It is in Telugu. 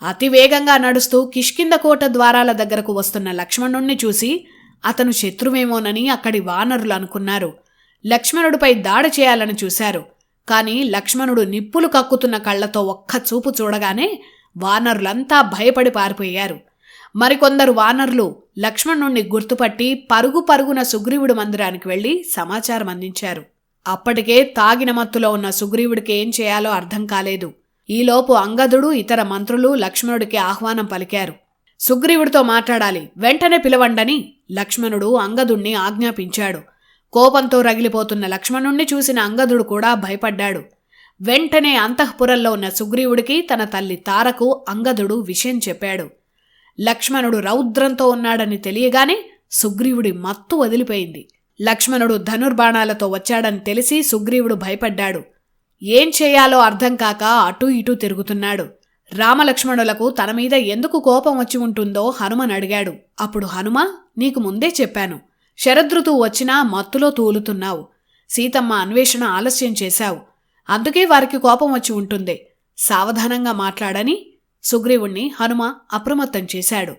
అతివేగంగా నడుస్తూ కిష్కింద కోట ద్వారాల దగ్గరకు వస్తున్న లక్ష్మణుణ్ణి చూసి అతను శత్రువేమోనని అక్కడి వానరులు అనుకున్నారు. లక్ష్మణుడిపై దాడి చేయాలని చూశారు. కాని లక్ష్మణుడు నిప్పులు కక్కుతున్న కళ్లతో ఒక్క చూపు చూడగానే వానరులంతా భయపడి పారిపోయారు. మరికొందరు వానరులు లక్ష్మణుణ్ణి గుర్తుపట్టి పరుగు పరుగున సుగ్రీవుడి మందిరానికి వెళ్లి సమాచారం అందించారు. అప్పటికే తాగిన మత్తులో ఉన్న సుగ్రీవుడికి ఏం చేయాలో అర్థం కాలేదు. ఈలోపు అంగదుడు ఇతర మంత్రులు లక్ష్మణుడికి ఆహ్వానం పలికారు. సుగ్రీవుడితో మాట్లాడాలి, వెంటనే పిలవండని లక్ష్మణుడు అంగదుణ్ణి ఆజ్ఞాపించాడు. కోపంతో రగిలిపోతున్న లక్ష్మణుణ్ణి చూసిన అంగదుడు కూడా భయపడ్డాడు. వెంటనే అంతఃపురంలో ఉన్న సుగ్రీవుడికి తన తల్లి తారకు అంగదుడు విషయం చెప్పాడు. లక్ష్మణుడు రౌద్రంతో ఉన్నాడని తెలియగానే సుగ్రీవుడి మత్తు వదిలిపోయింది. లక్ష్మణుడు ధనుర్బాణాలతో వచ్చాడని తెలిసి సుగ్రీవుడు భయపడ్డాడు. ఏం చేయాలో అర్థం కాక అటూ ఇటూ తిరుగుతున్నాడు. రామలక్ష్మణులకు తన మీద ఎందుకు కోపం వచ్చి ఉంటుందో హనుమని అడిగాడు. అప్పుడు హనుమ, నీకు ముందే చెప్పాను, శరదృతువు వచ్చినా మత్తులో తూలుతున్నావు, సీతమ్మ అన్వేషణ ఆలస్యం చేశావు, అందుకే వారికి కోపం వచ్చి ఉంటుంది, సావధానంగా మాట్లాడని సుగ్రీవుణ్ణి హనుమ అప్రమత్తం చేశాడు.